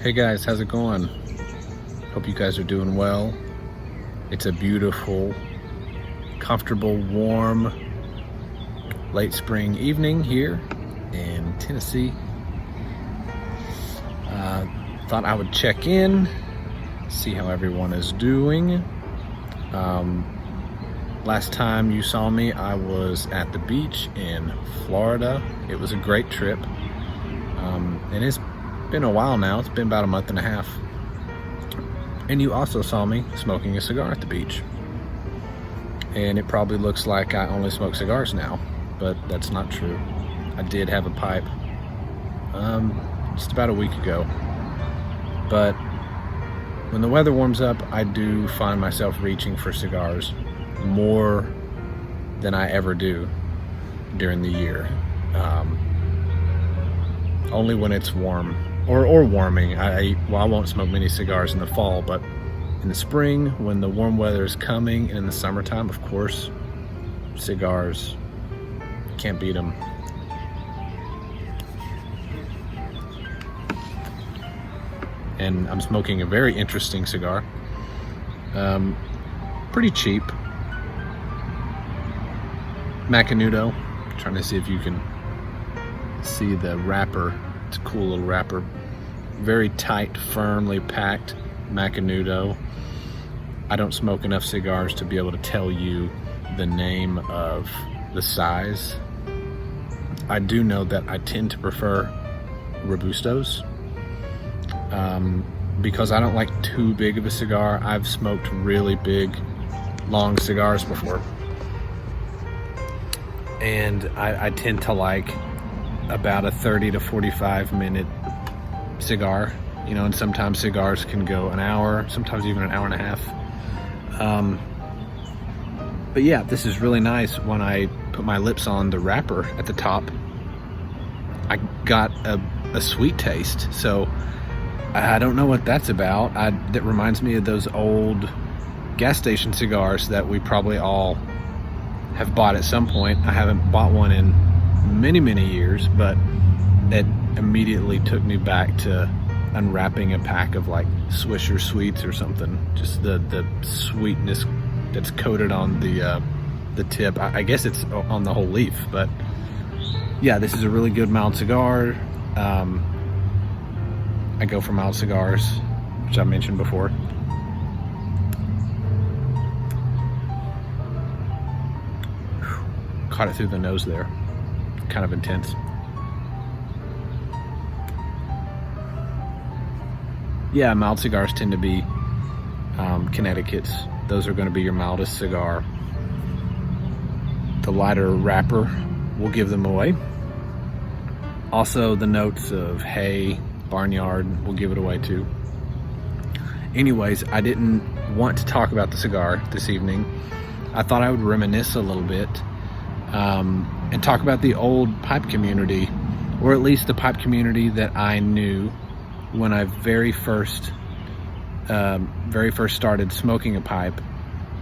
Hey guys, how's it going? Hope you guys are doing well. It's a beautiful, comfortable, warm, late spring evening here in Tennessee. Thought I would check in, see how everyone is doing. Last time you saw me, I was at the beach in Florida. It was a great trip. And it's been a while now. It's been about a month and a half. And you also saw me smoking a cigar at the beach. And it probably looks like I only smoke cigars now, but that's not true. I did have a pipe just about a week ago. But when the weather warms up, I do find myself reaching for cigars more than I ever do during the year. Only when it's warm or warming. I won't smoke many cigars in the fall, but in the spring, when the warm weather is coming, and in the summertime, of course, cigars, can't beat them. And I'm smoking a very interesting cigar. Pretty cheap. Macanudo. Trying to see if you can see the wrapper. It's a cool little wrapper. Very tight, firmly packed Macanudo. I don't smoke enough cigars to be able to tell you the name of the size. I do know that I tend to prefer Robustos because I don't like too big of a cigar. I've smoked really big, long cigars before. And I tend to like about a 30 to 45 minute cigar, you know, and sometimes cigars can go an hour, sometimes even an hour and a half. But yeah, this is really nice. When I put my lips on the wrapper at the top, I got a sweet taste. So I don't know what that's about. That reminds me of those old gas station cigars that we probably all have bought at some point. I haven't bought one in many years, but it immediately took me back to unwrapping a pack of like Swisher Sweets or something. Just the sweetness that's coated on the tip. I guess it's on the whole leaf, but yeah, this is a really good mild cigar. I go for mild cigars, which I mentioned before. Caught it through the nose there. Kind of intense. Yeah, mild cigars tend to be Connecticut's. Those are going to be your mildest cigar. The lighter wrapper will give them away. Also, the notes of hay, barnyard will give it away too. Anyways, I didn't want to talk about the cigar this evening. I thought I would reminisce a little bit and talk about the old pipe community, or at least the pipe community that I knew when I very first started smoking a pipe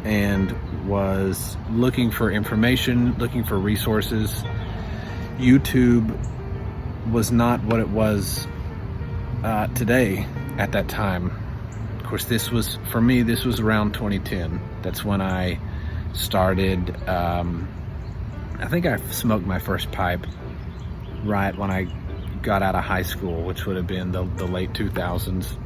and was looking for information, looking for resources. YouTube was not what it was today at that time. Of course, this was around 2010. That's when I started. I think I smoked my first pipe right when I got out of high school, which would have been the late 2000s.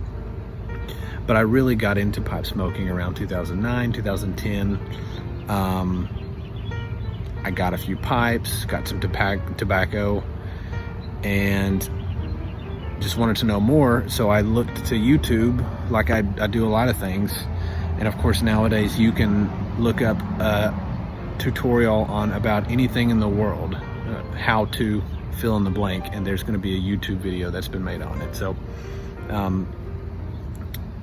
But I really got into pipe smoking around 2009, 2010. I got a few pipes, got some tobacco, and just wanted to know more. So I looked to YouTube, like I do a lot of things. And of course, nowadays you can look up tutorial on about anything in the world, how to fill in the blank, and there's going to be a YouTube video that's been made on it. So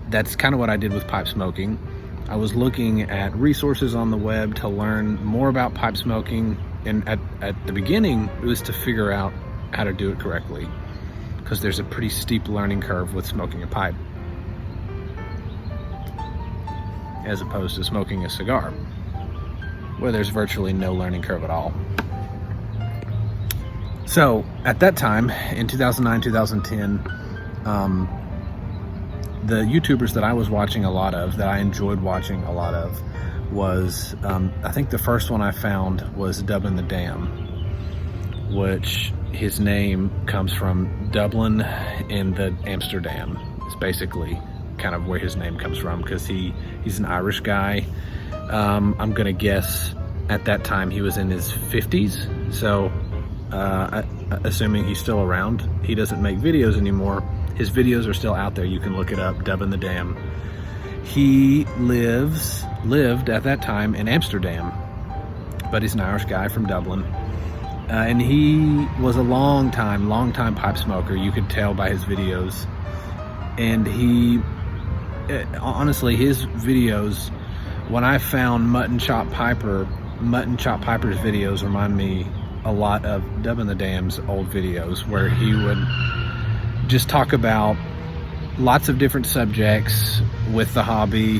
that's kind of what I did with pipe smoking. I was looking at resources on the web to learn more about pipe smoking, and at the beginning it was to figure out how to do it correctly, because there's a pretty steep learning curve with smoking a pipe as opposed to smoking a cigar, where there's virtually no learning curve at all. So at that time, in 2009, 2010, the YouTubers that I was watching a lot of, that I enjoyed watching a lot of, was, I think the first one I found was Dubinthedam, which his name comes from Dublin and the Amsterdam. It's basically kind of where his name comes from, because he's an Irish guy. I'm gonna guess at that time he was in his 50s, so assuming he's still around. He doesn't make videos anymore. His videos are still out there. You can look it up, Dubinthedam. He lived at that time in Amsterdam, but he's an Irish guy from Dublin. And he was a long time pipe smoker. You could tell by his videos. And honestly, his videos, when I found Muttnchop Piper, Muttnchop Piper's videos remind me a lot of Dubinthedam's old videos, where he would just talk about lots of different subjects with the hobby,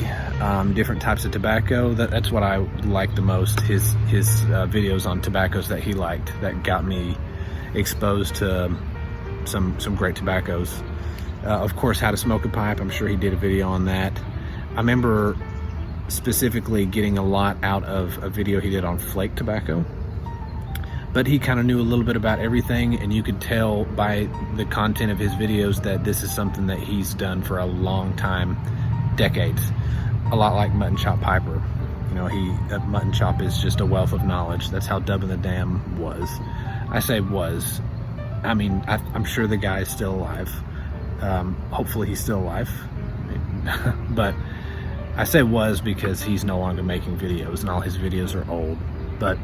different types of tobacco. That's what I like the most, his videos on tobaccos that he liked, that got me exposed to some great tobaccos. Of course, how to smoke a pipe. I'm sure he did a video on that. I remember specifically getting a lot out of a video he did on flake tobacco, but he kind of knew a little bit about everything, and you could tell by the content of his videos that this is something that he's done for a long time, decades. A lot like Muttnchop Piper. You know, Muttnchop is just a wealth of knowledge. That's how Dubinthedam was. I say was. I mean, I'm sure the guy is still alive. Hopefully he's still alive. But I say was because he's no longer making videos, and all his videos are old. But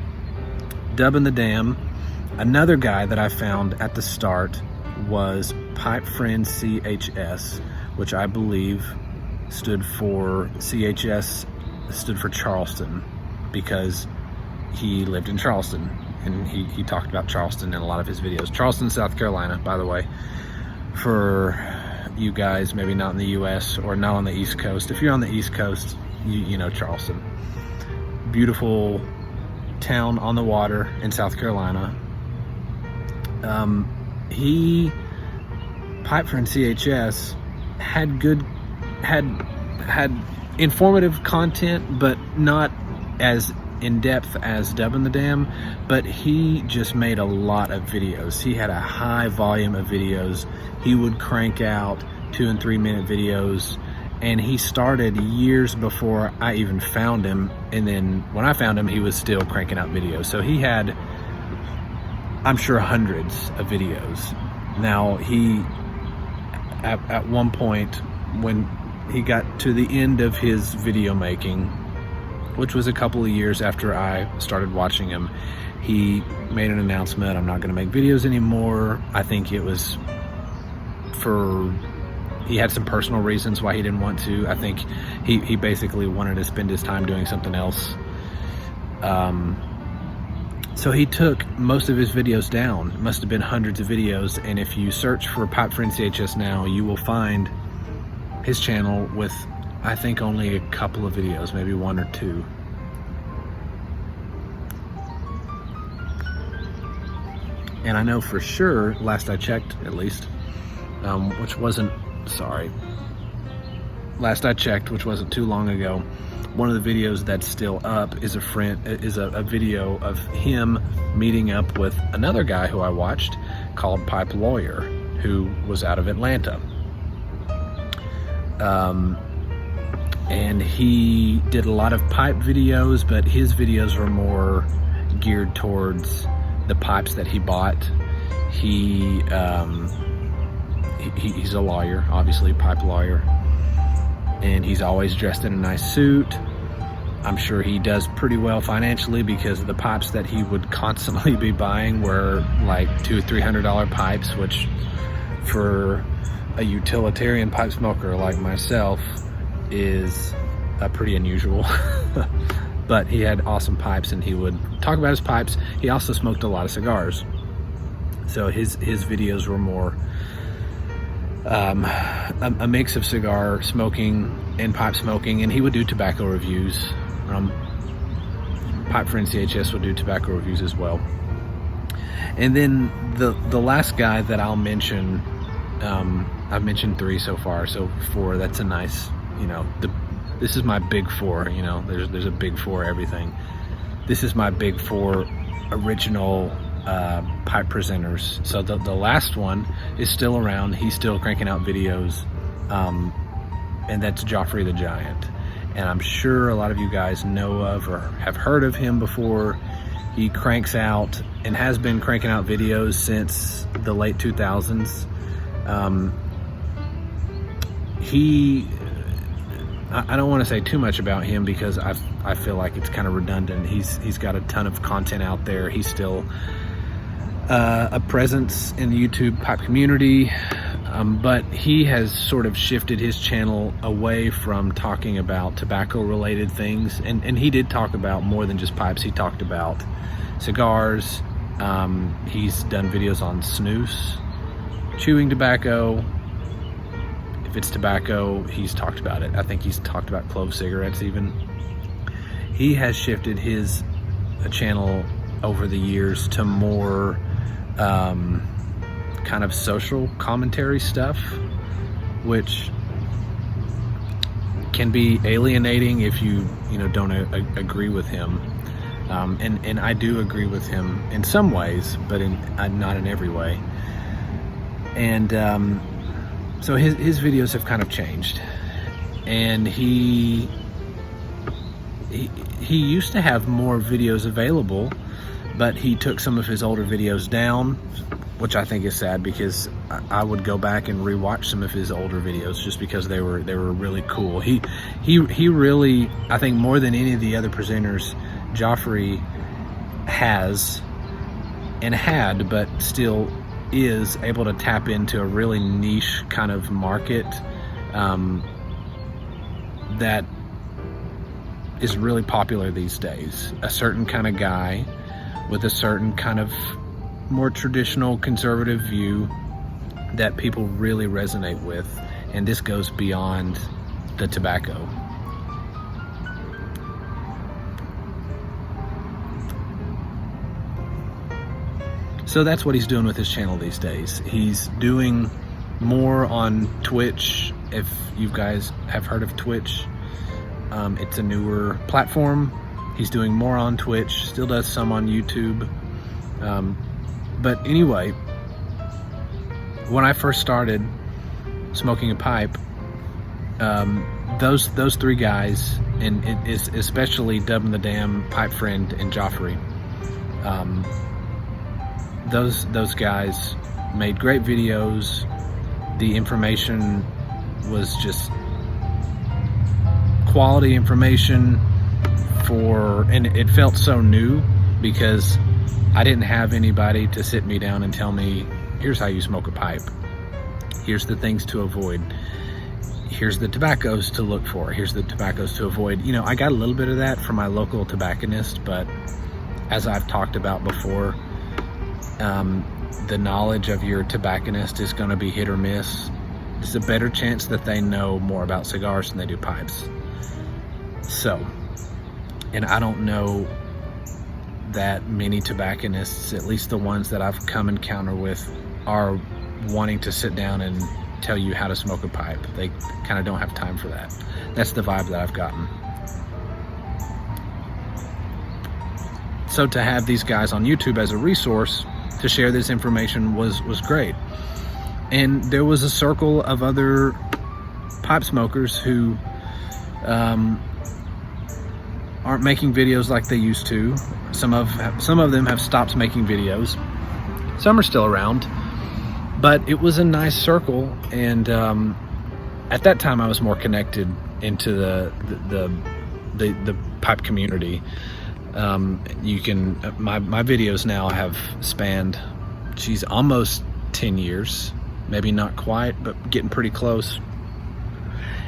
Dubinthedam, another guy that I found at the start was PipefriendCHS, which I believe stood for CHS, stood for Charleston, because he lived in Charleston, and he talked about Charleston in a lot of his videos. Charleston, South Carolina, by the way, for you guys maybe not in the US or not on the East Coast. If you're on the East Coast, you know Charleston. Beautiful town on the water in South Carolina. PipefriendCHS had informative content, but not as in-depth as Dubinthedam, but he just made a lot of videos. He had a high volume of videos. He would crank out 2 and 3 minute videos, and he started years before I even found him, and then when I found him, he was still cranking out videos. So he had, I'm sure, hundreds of videos. Now, he at one point, when he got to the end of his video making, which was a couple of years after I started watching him, he made an announcement, I'm not gonna make videos anymore. I think it was he had some personal reasons why he didn't want to. I think he basically wanted to spend his time doing something else. So he took most of his videos down. It must have been hundreds of videos, and if you search for PipefriendCHS now, you will find his channel with, I think, only a couple of videos, maybe 1 or 2. And I know for sure, last I checked at least, last I checked, which wasn't too long ago, one of the videos that's still up is a video of him meeting up with another guy who I watched called PipeLawyer, who was out of Atlanta. And he did a lot of pipe videos, but his videos were more geared towards the pipes that he bought. He's a lawyer, obviously, pipe lawyer, and he's always dressed in a nice suit. I'm sure he does pretty well financially, because the pipes that he would constantly be buying were like $200 or $300 pipes, which for a utilitarian pipe smoker like myself is pretty unusual. But he had awesome pipes, and he would talk about his pipes. He also smoked a lot of cigars, so his videos were more a mix of cigar smoking and pipe smoking, and he would do tobacco reviews. PipefriendCHS would do tobacco reviews as well. And then the last guy that I'll mention I've mentioned 3 so far, so 4, that's a nice, you know, this is my big 4, you know, there's a big 4 everything. This is my big 4 original pipe presenters. So the last one is still around. He's still cranking out videos, and that's Joffrethegiant. And I'm sure a lot of you guys know of or have heard of him before. He cranks out and has been cranking out videos since the late 2000s. I don't want to say too much about him because I feel like it's kind of redundant. He's got a ton of content out there. He's still a presence in the YouTube pipe community, but he has sort of shifted his channel away from talking about tobacco related things, and he did talk about more than just pipes. He talked about cigars. He's done videos on snus, chewing tobacco. If it's tobacco, he's talked about it. I think he's talked about clove cigarettes even. He has shifted his channel over the years to more kind of social commentary stuff, which can be alienating if you don't agree with him. And I do agree with him in some ways, but not in every way. And so his videos have kind of changed, and he used to have more videos available, but he took some of his older videos down, which I think is sad, because I would go back and rewatch some of his older videos just because they were really cool. He really, I think more than any of the other presenters, Joffrey has and had, but still is able to tap into a really niche kind of market that is really popular these days. A certain kind of guy with a certain kind of more traditional conservative view that people really resonate with, and this goes beyond the tobacco. So that's what he's doing with his channel these days. He's doing more on Twitch. If you guys have heard of Twitch, it's a newer platform. He's doing more on Twitch, still does some on YouTube. But anyway, when I first started smoking a pipe, those 3 guys, and it is especially Dubinthedam, Pipe Friend, and Joffrey, those guys made great videos. The information was just quality information and it felt so new because I didn't have anybody to sit me down and tell me, here's how you smoke a pipe. Here's the things to avoid. Here's the tobaccos to look for. Here's the tobaccos to avoid. You know, I got a little bit of that from my local tobacconist, but as I've talked about before, the knowledge of your tobacconist is going to be hit or miss. There's a better chance that they know more about cigars than they do pipes. So, and I don't know that many tobacconists, at least the ones that I've come encounter with, are wanting to sit down and tell you how to smoke a pipe. They kind of don't have time for that. That's the vibe that I've gotten. So to have these guys on YouTube as a resource to share this information was great. And there was a circle of other pipe smokers who aren't making videos like they used to. Some of them have stopped making videos. Some are still around, but it was a nice circle. And at that time, I was more connected into the pipe community. You can my videos now have spanned, geez, almost 10 years, maybe not quite, but getting pretty close.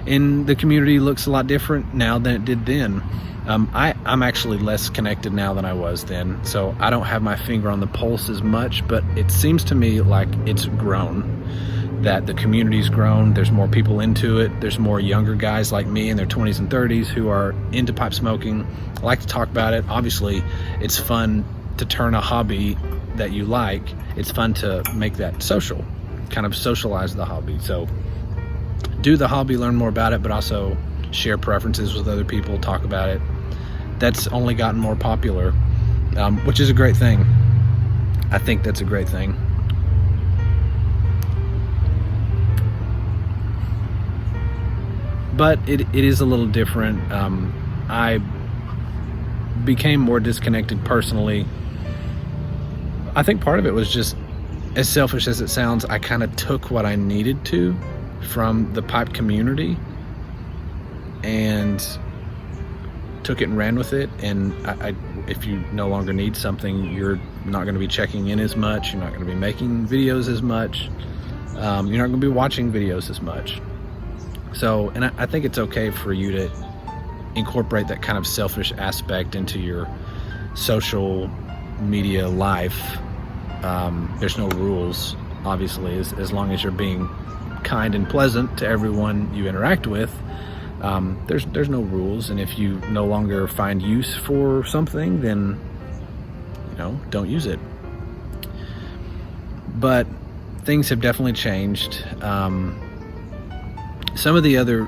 And the community looks a lot different now than it did then. I'm actually less connected now than I was then, so I don't have my finger on the pulse as much, but it seems to me like it's grown, that the community's grown. There's more people into it. There's more younger guys like me in their 20s and 30s who are into pipe smoking. I like to talk about it. Obviously, it's fun to turn a hobby that you like. It's fun to make that social. kind of socialize the hobby. So do the hobby, learn more about it, but also share preferences with other people, talk about it. That's only gotten more popular, which is a great thing. I think that's a great thing. But it is a little different. I became more disconnected personally. I think part of it was just, as selfish as it sounds, I kind of took what I needed to from the pipe community and took it and ran with it. And if you no longer need something, you're not going to be checking in as much. You're not going to be making videos as much. You're not going to be watching videos as much. So, and I think it's okay for you to incorporate that kind of selfish aspect into your social media life. There's no rules, obviously, as long as you're being kind and pleasant to everyone you interact with. There's no rules, and if you no longer find use for something, then don't use it. But things have definitely changed. Some of the other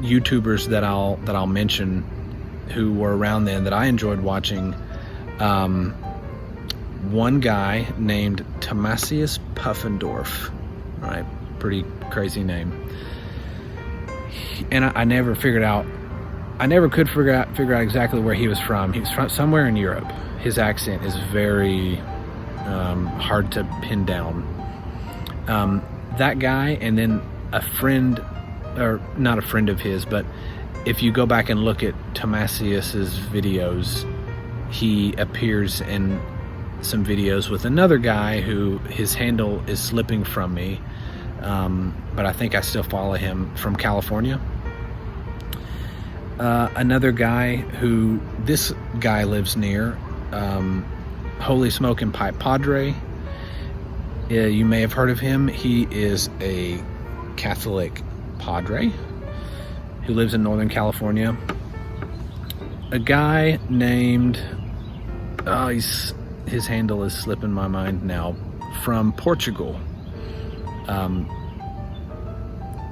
YouTubers that I'll mention who were around then that I enjoyed watching, one guy named ThomasiusPufendorff, right? Pretty crazy name. And I never could figure out exactly where he was from. He was from somewhere in Europe. His accent is very hard to pin down. That guy, and then a friend, or not a friend of his, but if you go back and look at Thomasius's videos, he appears in some videos with another guy who his handle is slipping from me, but I think I still follow him, from California. Another guy who this guy lives near, HolySmokeNPipePadre. You may have heard of him. He is a Catholic padre who lives in Northern California. A guy named, his handle is slipping my mind now, from Portugal.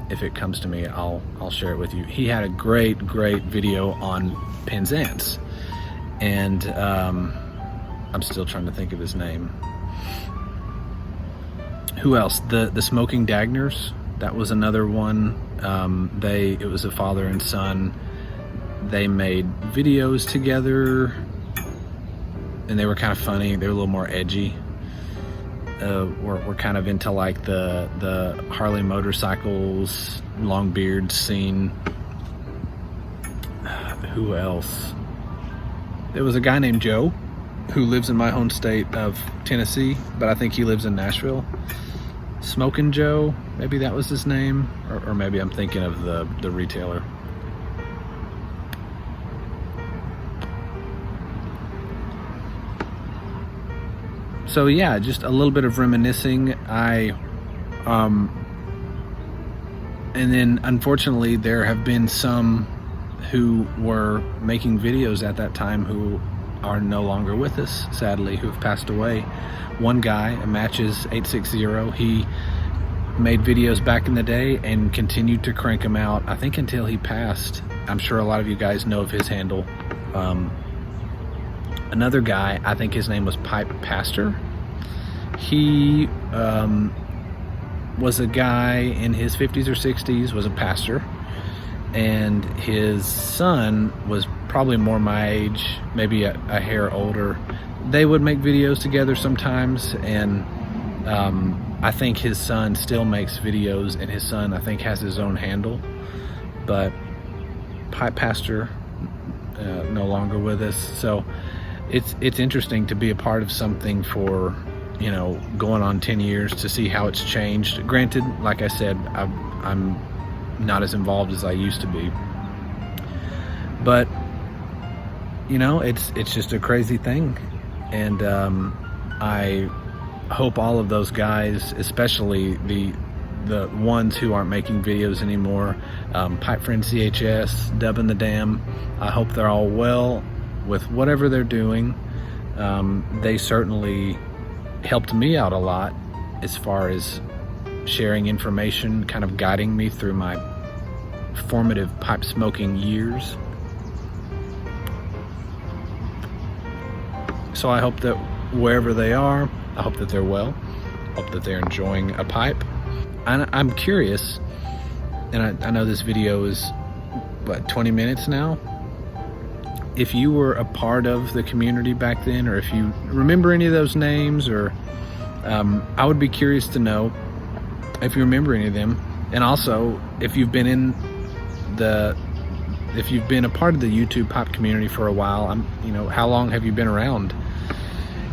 If it comes to me, I'll share it with you. He had a great video on Penzance, and I'm still trying to think of his name. Who else? The Smoking Dagners. That was another one. It was a father and son. They made videos together, and they were kind of funny. They were a little more edgy. We're kind of into like the Harley motorcycles, long beards scene. Who else? There was a guy named Joe who lives in my home state of Tennessee, but I think he lives in Nashville. Smokin' Joe, maybe that was his name, or maybe I'm thinking of the retailer. So yeah, just a little bit of reminiscing. And then unfortunately there have been some who were making videos at that time who are no longer with us, sadly, who have passed away. One guy, Matches860, he made videos back in the day and continued to crank them out, I think, until he passed. I'm sure a lot of you guys know of his handle. Another guy, I think his name was PipePastor. He was a guy in his 50s or 60s, was a pastor, and his son was probably more my age, maybe a hair older. They would make videos together sometimes, and I think his son still makes videos, and his son, I think, has his own handle. But PipePastor, no longer with us. So it's interesting to be a part of something for, going on 10 years, to see how it's changed. Granted, like I said, I'm not as involved as I used to be, but it's just a crazy thing. And I hope all of those guys, especially the ones who aren't making videos anymore, PipefriendCHS, Dubinthedam, I hope they're all well with whatever they're doing. They certainly helped me out a lot as far as sharing information, kind of guiding me through my formative pipe smoking years. So I hope that wherever they are, I hope that they're well. I hope that they're enjoying a pipe. I'm curious, and I know this video is, what, 20 minutes now? If you were a part of the community back then, or if you remember any of those names, or I would be curious to know if you remember any of them. And also, if you've been a part of the YouTube pipe community for a while, how long have you been around?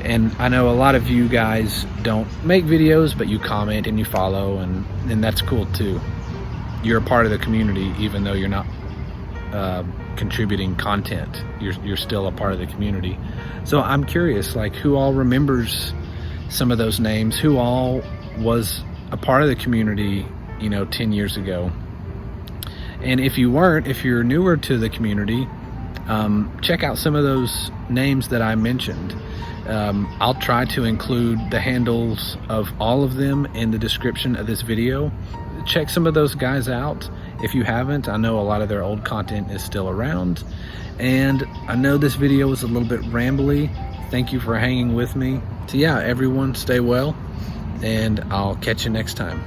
And I know a lot of you guys don't make videos, but you comment and you follow, and that's cool too. You're a part of the community, even though you're not contributing content. You're still a part of the community. So I'm curious, like, who all remembers some of those names? Who all was a part of the community, 10 years ago? And if you weren't, if you're newer to the community, check out some of those names that I mentioned. I'll try to include the handles of all of them in the description of this video. Check some of those guys out if you haven't. I know a lot of their old content is still around, and I know this video was a little bit rambly. Thank you for hanging with me. So yeah, everyone stay well, and I'll catch you next time.